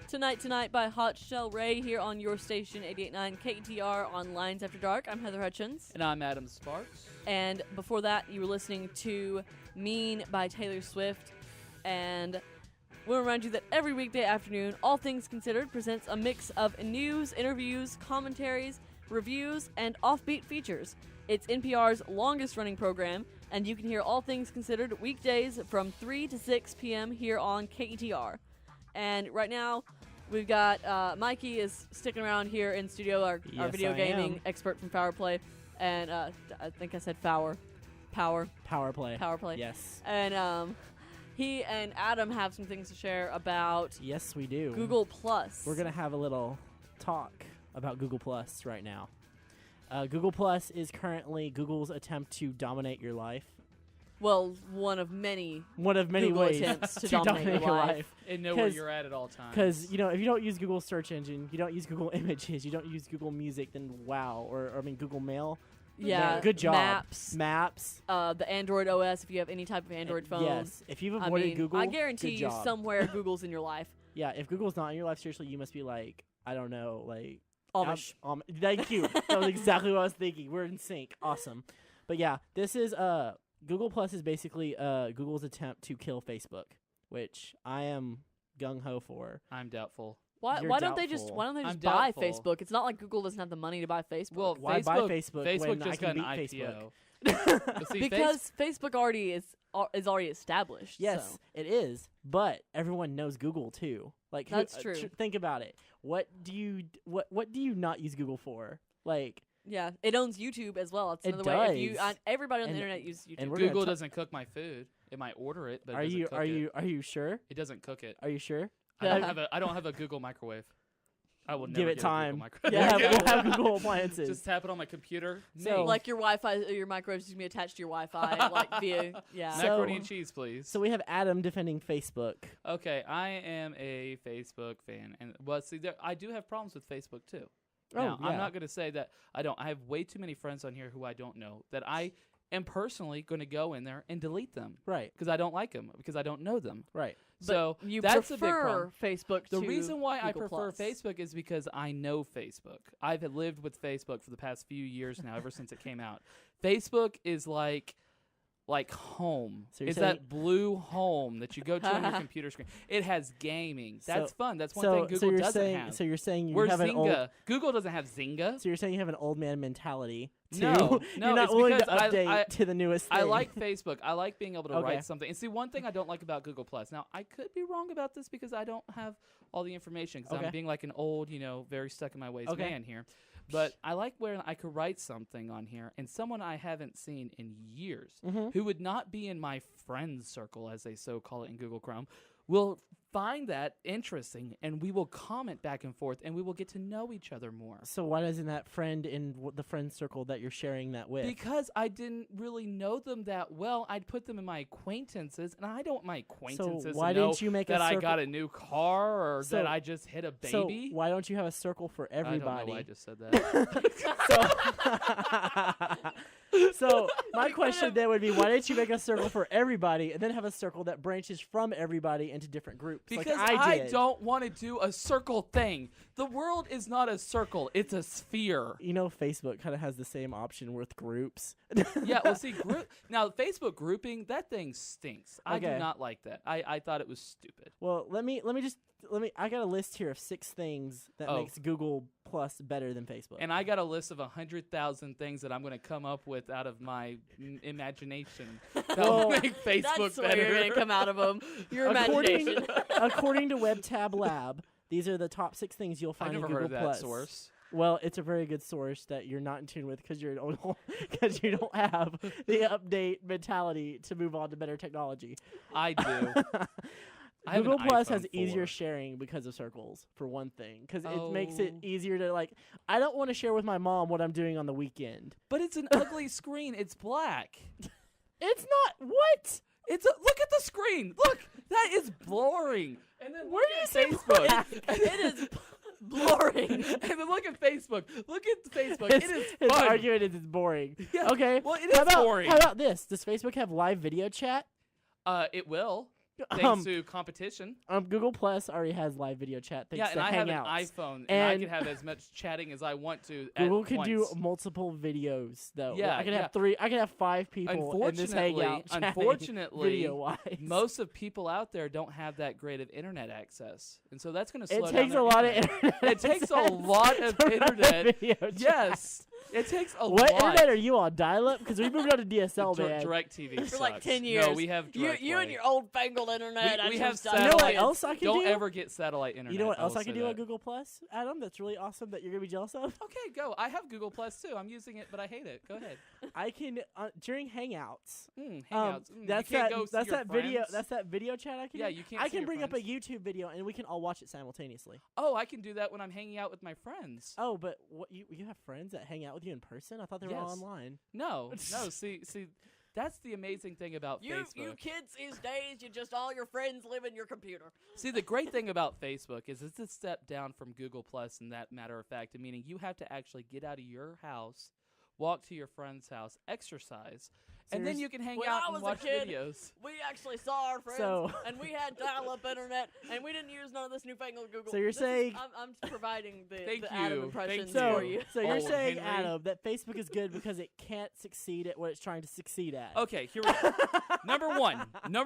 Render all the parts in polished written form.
Tonight by Hot Shell Ray here on your station 88.9 KTR on Lines After Dark. I'm Heather Hutchins. And I'm Adam Sparks. And before that, you were listening to Mean by Taylor Swift. And we'll remind you that every weekday afternoon, All Things Considered presents a mix of news, interviews, commentaries, reviews, and offbeat features. It's NPR's longest-running program, and you can hear All Things Considered weekdays from 3 to 6 p.m. here on KETR. And right now, we've got Mikey is sticking around here in studio, our video gaming expert from Power Play. And I think I said Power Play. Yes. And he and Adam have some things to share about Yes, we do. Google Plus. We're going to have a little talk about Google Plus right now. Google Plus is currently Google's attempt to dominate your life. Well, one of many Google ways attempts to dominate your life. And know where you're at all times. Because, if you don't use Google search engine, you don't use Google Images, you don't use Google Music, then wow. Or Google Mail. Yeah. Good job. Maps. The Android OS, if you have any type of Android phone. Yes. If you've avoided Google, I guarantee you somewhere Google's in your life. Yeah, if Google's not in your life, seriously, you must be like, I don't know, like... Amish. Thank you. That was exactly what I was thinking. We're in sync. Awesome. But yeah, this is Google Plus is basically Google's attempt to kill Facebook, which I am gung ho for. I'm doubtful. Why don't they just buy Facebook? It's not like Google doesn't have the money to buy Facebook. Well, why buy Facebook when just I can got an beat IPO. Facebook? Because Facebook already is already established. Yes, so. It is. But everyone knows Google too. Like that's true. Think about it. What do you not use Google for? Like yeah, it owns YouTube as well. It's another way. Everybody on the internet uses YouTube. And Google doesn't cook my food. It might order it, but are you sure? It doesn't cook it. Are you sure? I don't have a Google microwave. I will never give it time. Yeah, we'll have Google appliances. Just tap it on my computer. So, like your Wi-Fi, your microwave is gonna be attached to your Wi-Fi, like via macaroni and cheese, please. So we have Adam defending Facebook. Okay, I am a Facebook fan, and I do have problems with Facebook too. Oh, now, yeah. I'm not gonna say that I don't. I have way too many friends on here who I don't know that I am personally going to go in there and delete them. Right. Because I don't like them, because I don't know them. Right. So you that's a big problem. Facebook the reason why Google I prefer Plus. Facebook is because I know Facebook. I've lived with Facebook for the past few years now, ever since it came out. Facebook is like home. So it's that blue home that you go to on your computer screen. It has gaming. That's fun. That's one thing Google doesn't have. So you're saying you Where's have Zynga? Google doesn't have Zynga. So you're saying you have an old man mentality. No, you're not willing to update to the newest thing. I like Facebook. I like being able to write something. And see, one thing I don't like about Google Plus. Now, I could be wrong about this because I don't have all the information. Because I'm being like an old, very stuck in my ways man here. But I like where I could write something on here, and someone I haven't seen in years, who would not be in my friends circle, as they so call it in Google Chrome, will find that interesting, and we will comment back and forth, and we will get to know each other more. So why doesn't that friend in the friend circle that you're sharing that with? Because I didn't really know them that well. I'd put them in my acquaintances, and I don't want my acquaintances so why to know didn't you make that a circle? I got a new car or that I just hit a baby. So why don't you have a circle for everybody? I don't know why I just said that. So my question then would be, why didn't you make a circle for everybody and then have a circle that branches from everybody into different groups? Because like I did. Don't want to do a circle thing. The world is not a circle; it's a sphere. Facebook kind of has the same option with groups. Yeah, well, see, now Facebook grouping, that thing stinks. I do not like that. I thought it was stupid. Well, I got a list here of 6 things that makes Google Plus better than Facebook. And I got a list of 100,000 things that I'm going to come up with out of my imagination that will make Facebook that's better. That's where you're going to come out of them. Your imagination. According to WebTab Lab, these are the top 6 things you'll find in Google Plus. I've never heard of that Plus. source. Well, it's a very good source that you're not in tune with because you don't have the update mentality to move on to better technology. I do. Google Plus has easier sharing because of circles, for one thing, because it makes it easier to, I don't want to share with my mom what I'm doing on the weekend. But it's an ugly screen. It's black. It's not. What? Look at the screen. Look, that is boring. And then where do you say Facebook? It is boring. And then look at Facebook. Look at Facebook. It is his fun. argument is it's boring. Yeah. Okay. Well, it is boring. How about this? Does Facebook have live video chat? It will. thanks to competition. Google Plus already has live video chat. Thanks to I have an Hangouts. iPhone, and I can have as much chatting as I want to. Google can once. do multiple videos though. Yeah, I can have 3. I can have 5 people in this Hangout. Unfortunately, video-wise. most of people out there don't have that great of internet access, and so that's going to slow It down. takes a lot of internet. It takes a lot of internet. Yes, it takes a lot. What internet are you on? Dial-up? Because we moved on to DSL, man. DirecTV For like sucks. 10 years. No, we have direct you and your old fangled internet. We have You know what else I can Don't do? ever get satellite internet. You know what else I can can do on Google Plus, Adam? That's really awesome that you're gonna be jealous of. Okay, go. I have Google Plus too. I'm using it, but I hate it. Go ahead. I can during Hangouts. Hangouts. That's you can't that. go see That's your that video. friends. That's that video chat I can. Yeah, do. you can't. I see can your bring up a friends. YouTube video and we can all watch it simultaneously. Oh, I can do that when I'm hanging out with my friends. Oh, but what you have friends that hang out with you in person? I thought they were all Yes. online. No. See, that's the amazing thing about Facebook. You kids these days, you just all your friends live in your computer. See, the great thing about Facebook is it's a step down from Google Plus in that matter of fact, meaning you have to actually get out of your house, walk to your friend's house, exercise, and then you can hang When out I and was a watch kid, videos. We actually saw our friends, So- and we had dial-up internet, and we didn't use none of this newfangled Google. So you're This is- saying- I'm providing Thank the Adam you. impressions Thank for you. you. So you're Old saying, Henry. Adam, that Facebook is good because it can't succeed at what it's trying to succeed at. Okay, here we go. Number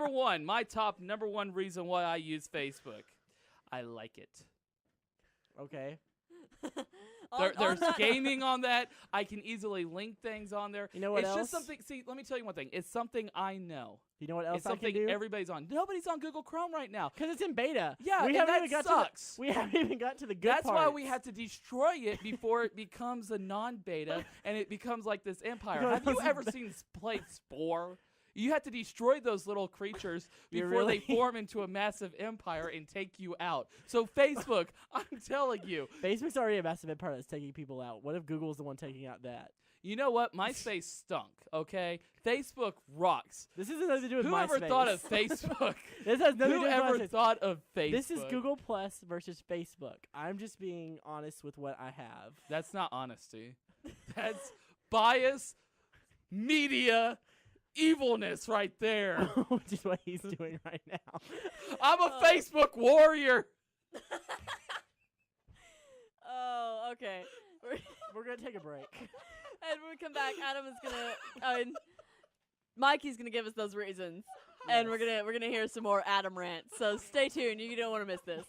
one, my top number one reason why I use Facebook. I like it. Okay. There's gaming on that. I can easily link things on there. You know what it's else? just something. See, let me tell you one thing. It's something I know. You know what else It's I can something do? everybody's on. Nobody's on Google Chrome right now. Because it's in beta. Yeah, we and haven't that even got sucks. to the, we haven't even got to the good That's why we parts. have to destroy it before it becomes a non-beta and it becomes like this empire. No, Have you it's ever seen play Spore? You have to destroy those little creatures You before really- they form into a massive empire and take you out. So Facebook, I'm telling you. Facebook's already a massive empire that's taking people out. What if Google's the one taking out that? You know what? MySpace stunk, okay? Facebook rocks. This has nothing to do with Whoever MySpace. thought of Facebook? This has nothing to do with Whoever MySpace. thought of Facebook? This is Google Plus versus Facebook. I'm just being honest with what I have. That's not honesty. That's bias, media, evilness right there. Which is what he's doing right now. I'm a Facebook warrior. Oh, okay. We're going to take a break. And when we come back, Adam is gonna, Mikey's gonna give us those reasons, and we're gonna hear some more Adam rants. So stay tuned. You don't want to miss this.